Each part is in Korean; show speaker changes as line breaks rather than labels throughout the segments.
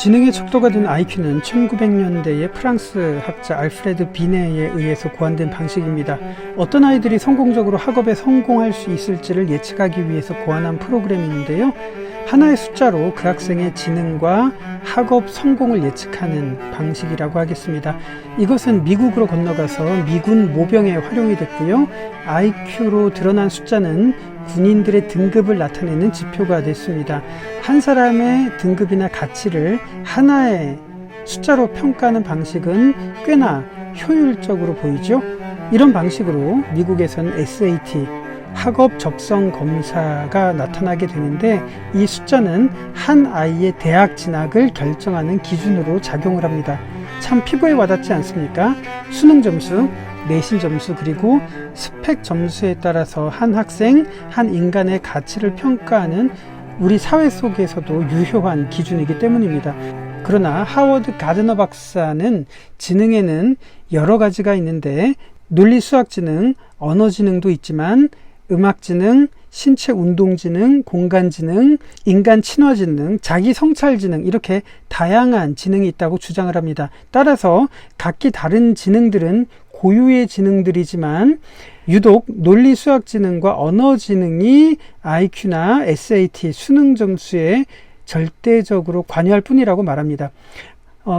지능의 척도가 된 IQ는 1900년대에 프랑스 학자 알프레드 비네에 의해서 고안된 방식입니다. 어떤 아이들이 성공적으로 학업에 성공할 수 있을지를 예측하기 위해서 고안한 프로그램인데요. 하나의 숫자로 그 학생의 지능과 학업 성공을 예측하는 방식이라고 하겠습니다. 이것은 미국으로 건너가서 미군 모병에 활용이 됐고요. IQ로 드러난 숫자는 군인들의 등급을 나타내는 지표가 됐습니다. 한 사람의 등급이나 가치를 하나의 숫자로 평가하는 방식은 꽤나 효율적으로 보이죠. 이런 방식으로 미국에서는 SAT, 학업 적성 검사가 나타나게 되는데, 이 숫자는 한 아이의 대학 진학을 결정하는 기준으로 작용을 합니다. 참 피부에 와닿지 않습니까? 수능 점수, 내신 점수, 그리고 스펙 점수에 따라서 한 학생, 한 인간의 가치를 평가하는 우리 사회 속에서도 유효한 기준이기 때문입니다. 그러나 하워드 가드너 박사는 지능에는 여러 가지가 있는데, 논리 수학 지능, 언어 지능도 있지만 음악 지능, 신체 운동 지능, 공간 지능, 인간 친화 지능, 자기 성찰 지능, 이렇게 다양한 지능이 있다고 주장을 합니다. 따라서 각기 다른 지능들은 고유의 지능들이지만 유독 논리 수학 지능과 언어 지능이 IQ나 SAT 수능 점수에 절대적으로 관여할 뿐이라고 말합니다.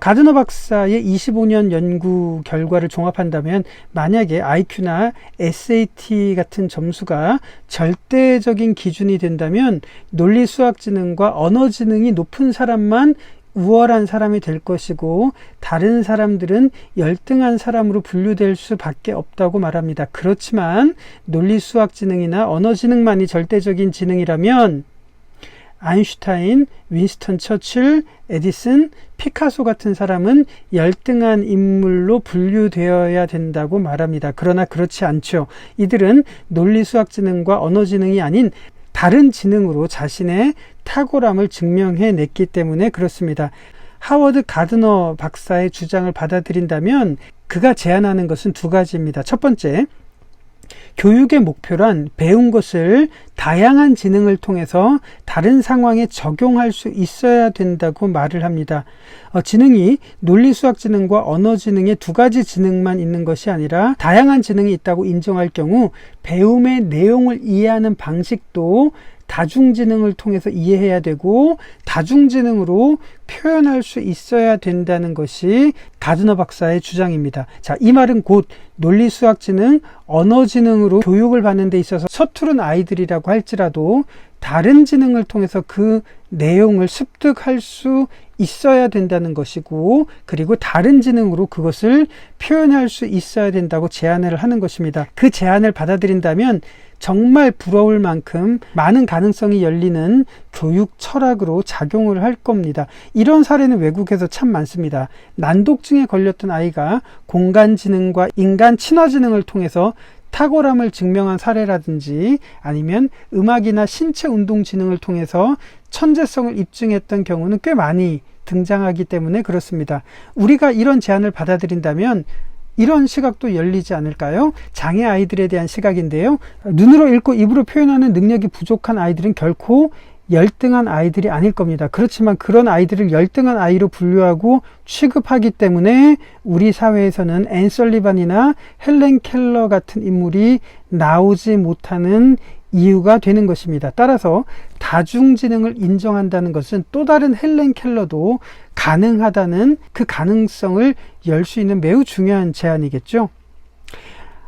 가드너 박사의 25년 연구 결과를 종합한다면, 만약에 IQ나 SAT 같은 점수가 절대적인 기준이 된다면 논리 수학 지능과 언어 지능이 높은 사람만 우월한 사람이 될 것이고, 다른 사람들은 열등한 사람으로 분류될 수밖에 없다고 말합니다. 그렇지만 논리 수학 지능이나 언어 지능만이 절대적인 지능이라면 아인슈타인, 윈스턴 처칠, 에디슨, 피카소 같은 사람은 열등한 인물로 분류되어야 된다고 말합니다. 그러나 그렇지 않죠. 이들은 논리 수학 지능과 언어 지능이 아닌 다른 지능으로 자신의 탁월함을 증명해냈기 때문에 그렇습니다. 하워드 가드너 박사의 주장을 받아들인다면 그가 제안하는 것은 두 가지입니다. 첫 번째, 교육의 목표란 배운 것을 다양한 지능을 통해서 다른 상황에 적용할 수 있어야 된다고 말을 합니다. 지능이 논리 수학 지능과 언어 지능의 두 가지 지능만 있는 것이 아니라 다양한 지능이 있다고 인정할 경우 배움의 내용을 이해하는 방식도 다중지능을 통해서 이해해야 되고 다중지능으로 표현할 수 있어야 된다는 것이 가드너 박사의 주장입니다. 자, 이 말은 곧 논리 수학 지능, 언어 지능으로 교육을 받는 데 있어서 서투른 아이들이라고 할지라도 다른 지능을 통해서 그 내용을 습득할 수 있어야 된다는 것이고, 그리고 다른 지능으로 그것을 표현할 수 있어야 된다고 제안을 하는 것입니다. 그 제안을 받아들인다면 정말 부러울 만큼 많은 가능성이 열리는 교육 철학으로 작용을 할 겁니다. 이런 사례는 외국에서 참 많습니다. 난독증에 걸렸던 아이가 공간 지능과 인간 친화 지능을 통해서 탁월함을 증명한 사례라든지, 아니면 음악이나 신체 운동 지능을 통해서 천재성을 입증했던 경우는 꽤 많이 등장하기 때문에 그렇습니다. 우리가 이런 제안을 받아들인다면 이런 시각도 열리지 않을까요? 장애 아이들에 대한 시각인데요. 눈으로 읽고 입으로 표현하는 능력이 부족한 아이들은 결코 열등한 아이들이 아닐 겁니다. 그렇지만 그런 아이들을 열등한 아이로 분류하고 취급하기 때문에 우리 사회에서는 앤 설리반이나 헬렌 켈러 같은 인물이 나오지 못하는 이유가 되는 것입니다. 따라서 다중지능을 인정한다는 것은 또 다른 헬렌 켈러도 가능하다는 그 가능성을 열 수 있는 매우 중요한 제안이겠죠.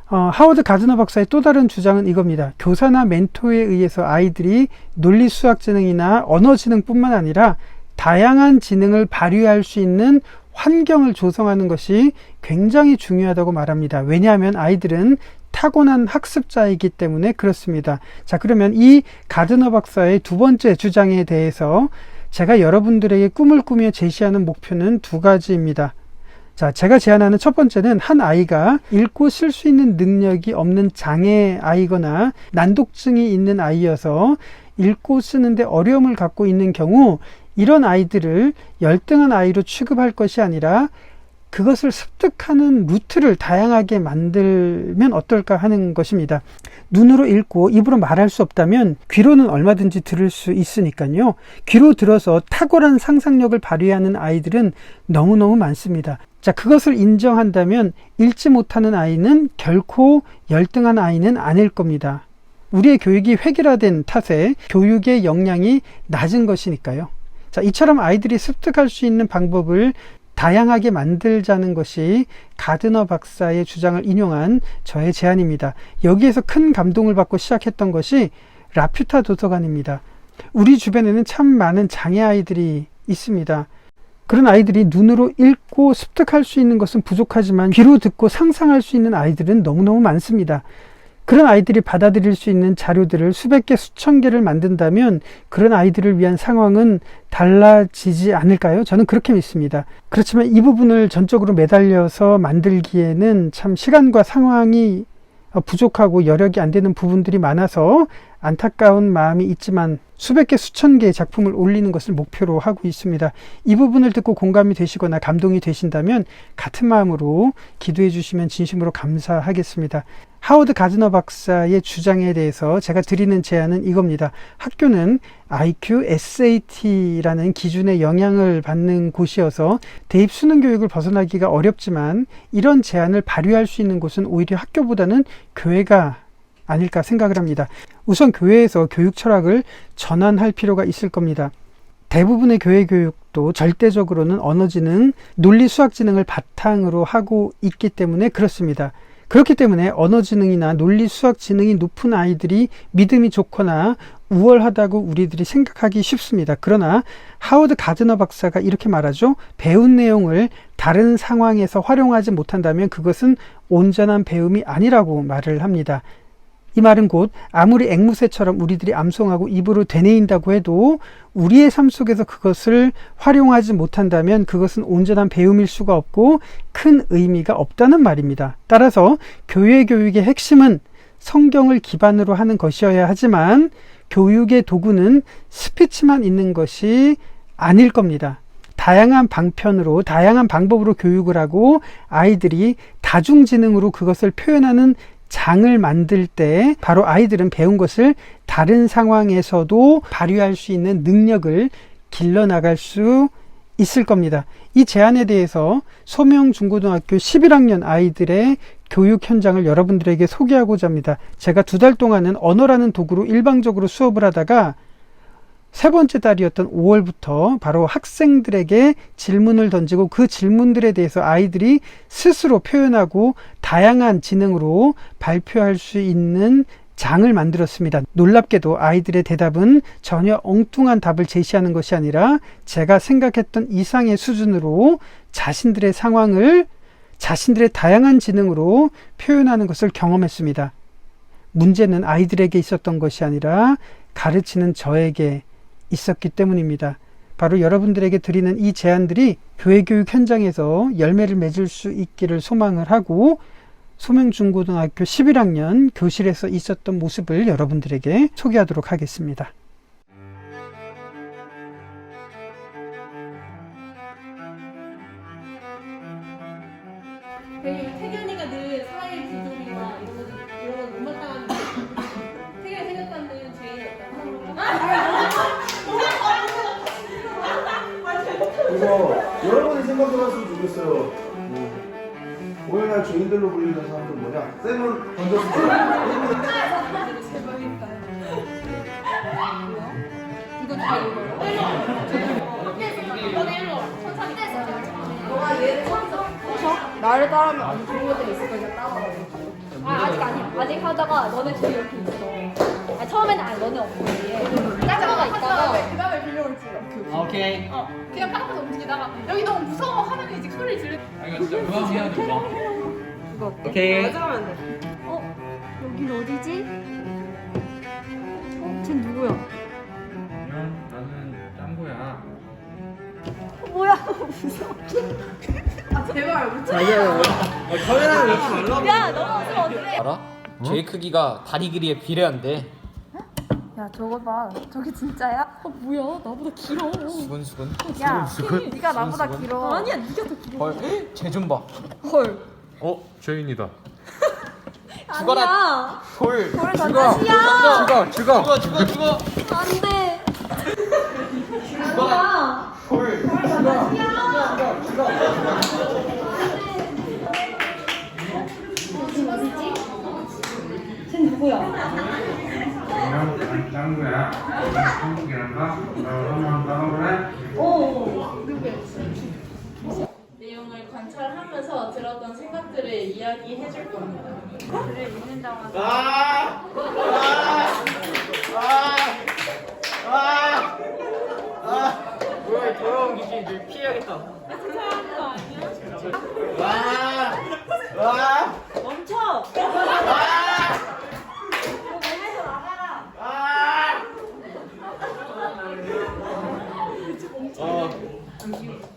하워드 가드너 박사의 또 다른 주장은 이겁니다. 교사나 멘토에 의해서 아이들이 논리 수학 지능이나 언어 지능뿐만 아니라 다양한 지능을 발휘할 수 있는 환경을 조성하는 것이 굉장히 중요하다고 말합니다. 왜냐하면 아이들은 타고난 학습자이기 때문에 그렇습니다. 자, 그러면 이 가드너 박사의 두 번째 주장에 대해서 제가 여러분들에게 꿈을 꾸며 제시하는 목표는 두 가지입니다. 자, 제가 제안하는 첫 번째는 한 아이가 읽고 쓸 수 있는 능력이 없는 장애 아이거나 난독증이 있는 아이여서 읽고 쓰는데 어려움을 갖고 있는 경우, 이런 아이들을 열등한 아이로 취급할 것이 아니라 그것을 습득하는 루트를 다양하게 만들면 어떨까 하는 것입니다. 눈으로 읽고 입으로 말할 수 없다면 귀로는 얼마든지 들을 수 있으니까요. 귀로 들어서 탁월한 상상력을 발휘하는 아이들은 너무너무 많습니다. 자, 그것을 인정한다면 읽지 못하는 아이는 결코 열등한 아이는 아닐 겁니다. 우리의 교육이 획일화된 탓에 교육의 역량이 낮은 것이니까요. 자, 이처럼 아이들이 습득할 수 있는 방법을 다양하게 만들자는 것이 가드너 박사의 주장을 인용한 저의 제안입니다. 여기에서 큰 감동을 받고 시작했던 것이 라퓨타 도서관입니다. 우리 주변에는 참 많은 장애 아이들이 있습니다. 그런 아이들이 눈으로 읽고 습득할 수 있는 것은 부족하지만 귀로 듣고 상상할 수 있는 아이들은 너무너무 많습니다. 그런 아이들이 받아들일 수 있는 자료들을 수백 개, 수천 개를 만든다면 그런 아이들을 위한 상황은 달라지지 않을까요? 저는 그렇게 믿습니다. 그렇지만 이 부분을 전적으로 매달려서 만들기에는 참 시간과 상황이 부족하고 여력이 안 되는 부분들이 많아서 안타까운 마음이 있지만 수백 개, 수천 개의 작품을 올리는 것을 목표로 하고 있습니다. 이 부분을 듣고 공감이 되시거나 감동이 되신다면 같은 마음으로 기도해 주시면 진심으로 감사하겠습니다. 하워드 가드너 박사의 주장에 대해서 제가 드리는 제안은 이겁니다. 학교는 IQ, SAT라는 기준에 영향을 받는 곳이어서 대입 수능 교육을 벗어나기가 어렵지만 이런 제안을 발휘할 수 있는 곳은 오히려 학교보다는 교회가 아닐까 생각을 합니다. 우선 교회에서 교육 철학을 전환할 필요가 있을 겁니다. 대부분의 교회 교육도 절대적으로는 언어지능, 논리수학지능을 바탕으로 하고 있기 때문에 그렇습니다. 그렇기 때문에 언어지능이나 논리수학지능이 높은 아이들이 믿음이 좋거나 우월하다고 우리들이 생각하기 쉽습니다. 그러나 하워드 가드너 박사가 이렇게 말하죠. 배운 내용을 다른 상황에서 활용하지 못한다면 그것은 온전한 배움이 아니라고 말을 합니다. 이 말은 곧 아무리 앵무새처럼 우리들이 암송하고 입으로 되뇌인다고 해도 우리의 삶 속에서 그것을 활용하지 못한다면 그것은 온전한 배움일 수가 없고 큰 의미가 없다는 말입니다. 따라서 교회 교육의 핵심은 성경을 기반으로 하는 것이어야 하지만 교육의 도구는 스피치만 있는 것이 아닐 겁니다. 다양한 방편으로 다양한 방법으로 교육을 하고 아이들이 다중지능으로 그것을 표현하는 장을 만들 때 바로 아이들은 배운 것을 다른 상황에서도 발휘할 수 있는 능력을 길러나갈 수 있을 겁니다. 이 제안에 대해서 소명중고등학교 11학년 아이들의 교육 현장을 여러분들에게 소개하고자 합니다. 제가 2달 동안은 언어라는 도구로 일방적으로 수업을 하다가 세 번째 달이었던 5월부터 바로 학생들에게 질문을 던지고 그 질문들에 대해서 아이들이 스스로 표현하고 다양한 지능으로 발표할 수 있는 장을 만들었습니다. 놀랍게도 아이들의 대답은 전혀 엉뚱한 답을 제시하는 것이 아니라 제가 생각했던 이상의 수준으로 자신들의 상황을 자신들의 다양한 지능으로 표현하는 것을 경험했습니다. 문제는 아이들에게 있었던 것이 아니라 가르치는 저에게 있었기 때문입니다. 바로 여러분들에게 드리는 이 제안들이 교회 교육 현장에서 열매를 맺을 수 있기를 소망을 하고 소명중고등학교 11학년 교실에서 있었던 모습을 여러분들에게 소개하도록 하겠습니다.
태견이가 늘 사회 기술이나 이런 거 못마땅한데 태견이 생각하는 데는 제일
그래서 여러분이 생각해봤으면 좋겠어요. 오늘날 죄인들로 불리는 사람들 뭐냐? 쌤을 던졌습니다.
이거 다
나를 따르면 아주 좋은 것들이 있을 거니까 따라와. 아직 아니야. 아직 하다가 너네 둘이 이렇게 있어. 처음에는 너네 없고 짜증나가 있다가
그 다음에 빌려올 줄.
오케이.
그냥 바닥에서 움직이다가 여기 너무 무서워 하면 이제 소리를 지르.
이거 진짜 그만해야 돼.
이거 어때?
오케이.
여긴 어디지? 쟨 누구야?
안녕. 나는 짱구야.
뭐야? 무서워.
제발 못
카메라를 왜 이렇게
야, 너무 웃으면 어떡해?
알아? 죄의 크기가 다리 길이에 비례한대.
야 저거 봐. 저게 진짜야?
뭐야? 나보다 길어.
수근수근.
야 네가 나보다 길어.
아니야, 네가 더 길어.
헐, 쟤좀 봐.
헐.
죄인이다.
아니야.
헐.
돌을 던져시야.
죽어.
안돼.
안녕, 짱구야. 한국이란다. 한번 따라볼래?
내용을 관찰하면서 들었던 생각들을 이야기해 줄 겁니다.
그를 믿는다고 하자.
왜 더러운 귀신 늘 피해야겠다.
멈춰.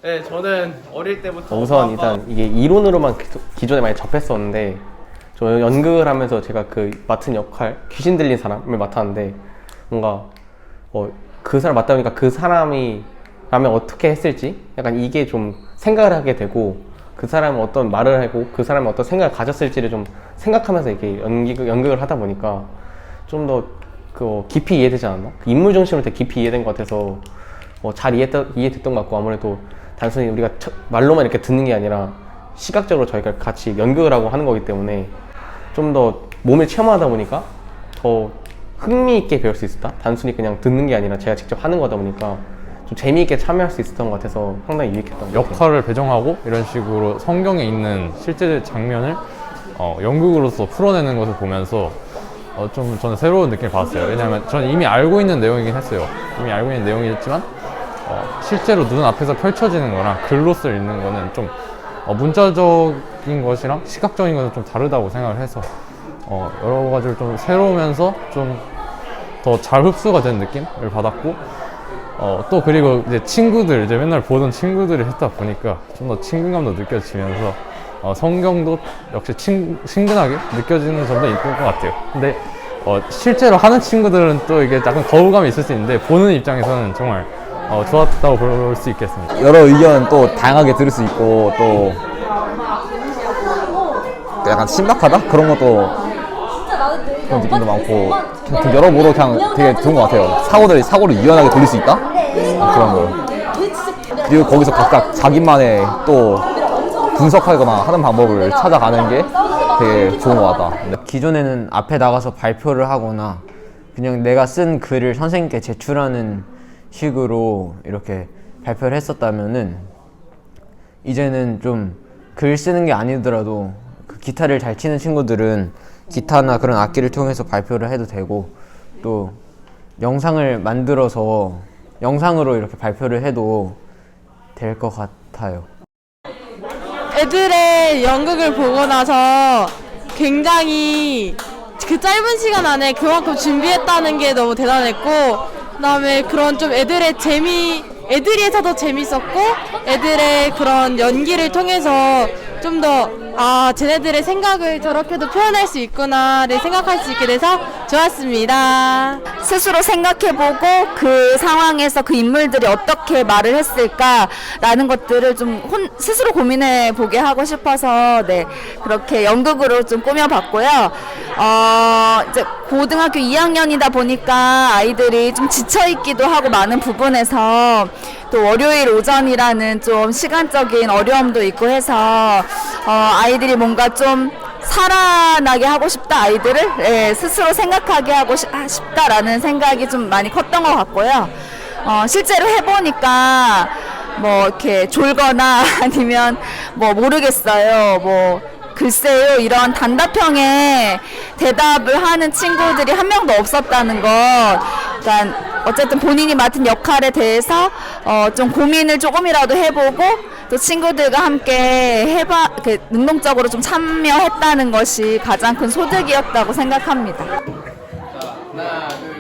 네, 저는 어릴 때부터
우선 일단 이게 이론으로만 기존에 많이 접했었는데 저 연극을 하면서 제가 그 맡은 역할 귀신 들린 사람을 맡았는데 뭔가 그 사람 맡다 보니까 그 사람이 라면 어떻게 했을지 약간 이게 좀 생각을 하게 되고 그 사람은 어떤 말을 하고 그 사람은 어떤 생각을 가졌을지를 좀 생각하면서 이렇게 연극을 하다 보니까 좀 더 깊이 이해되지 않았나? 그 인물 중심으로 되게 깊이 이해된 것 같아서 잘 이해됐던 것 같고 아무래도 단순히 우리가 말로만 이렇게 듣는 게 아니라 시각적으로 저희가 같이 연극을 하고 하는 거기 때문에 좀 더 몸을 체험하다 보니까 더 흥미있게 배울 수 있었다? 단순히 그냥 듣는 게 아니라 제가 직접 하는 거다 보니까 좀 재미있게 참여할 수 있었던 것 같아서 상당히 유익했던 것 같아요.
역할을 배정하고 이런 식으로 성경에 있는 실제 장면을 연극으로서 풀어내는 것을 보면서 좀 저는 새로운 느낌을 받았어요. 왜냐하면 저는 이미 알고 있는 내용이긴 했어요. 이미 알고 있는 내용이었지만 실제로 눈앞에서 펼쳐지는 거랑 글로써 읽는 거는 좀 문자적인 것이랑 시각적인 것은 좀 다르다고 생각을 해서 여러 가지를 좀 새로우면서 좀 더 잘 흡수가 된 느낌을 받았고 또 그리고 이제 친구들 이제 맨날 보던 친구들이 했다 보니까 좀 더 친근감도 느껴지면서 성경도 역시 친근하게 느껴지는 점도 있는 것 같아요. 근데 실제로 하는 친구들은 또 이게 약간 거부감이 있을 수 있는데 보는 입장에서는 정말 좋았다고 볼 수 있겠습니다.
여러 의견 또 다양하게 들을 수 있고 또 약간 신박하다? 그런 것도 그런 느낌도 많고 그냥 여러모로 그냥 되게 좋은 것 같아요. 사고를 유연하게 돌릴 수 있다? 그런 거. 그리고 거기서 각각 자기만의 또 분석하거나 하는 방법을 찾아가는 게 되게 좋은 것 같다.
기존에는 앞에 나가서 발표를 하거나 그냥 내가 쓴 글을 선생님께 제출하는 식으로 이렇게 발표를 했었다면은 이제는 좀 글 쓰는 게 아니더라도 그 기타를 잘 치는 친구들은 기타나 그런 악기를 통해서 발표를 해도 되고 또 영상을 만들어서 영상으로 이렇게 발표를 해도 될 것 같아요.
애들의 연극을 보고 나서 굉장히 그 짧은 시간 안에 그만큼 준비했다는 게 너무 대단했고 그다음에 그런 좀 애들이 해서 더 재밌었고 애들의 그런 연기를 통해서 좀 더 쟤네들의 생각을 저렇게도 표현할 수 있구나를 생각할 수 있게 돼서 좋았습니다.
스스로 생각해보고 그 상황에서 그 인물들이 어떻게 말을 했을까라는 것들을 좀 스스로 고민해보게 하고 싶어서 그렇게 연극으로 좀 꾸며봤고요. 이제 고등학교 2학년이다 보니까 아이들이 좀 지쳐있기도 하고 많은 부분에서 또 월요일 오전이라는 좀 시간적인 어려움도 있고 해서 아이들이 뭔가 좀 살아나게 하고 싶다, 아이들을 스스로 생각하게 하고 싶다라는 생각이 좀 많이 컸던 것 같고요. 실제로 해보니까 뭐 이렇게 졸거나 아니면 뭐 모르겠어요. 글쎄요, 이런 단답형의 대답을 하는 친구들이 한 명도 없었다는 것. 그러니까 어쨌든 본인이 맡은 역할에 대해서 좀 고민을 조금이라도 해보고 또 친구들과 함께 능동적으로 좀 참여했다는 것이 가장 큰 소득이었다고 생각합니다.
하나, 둘,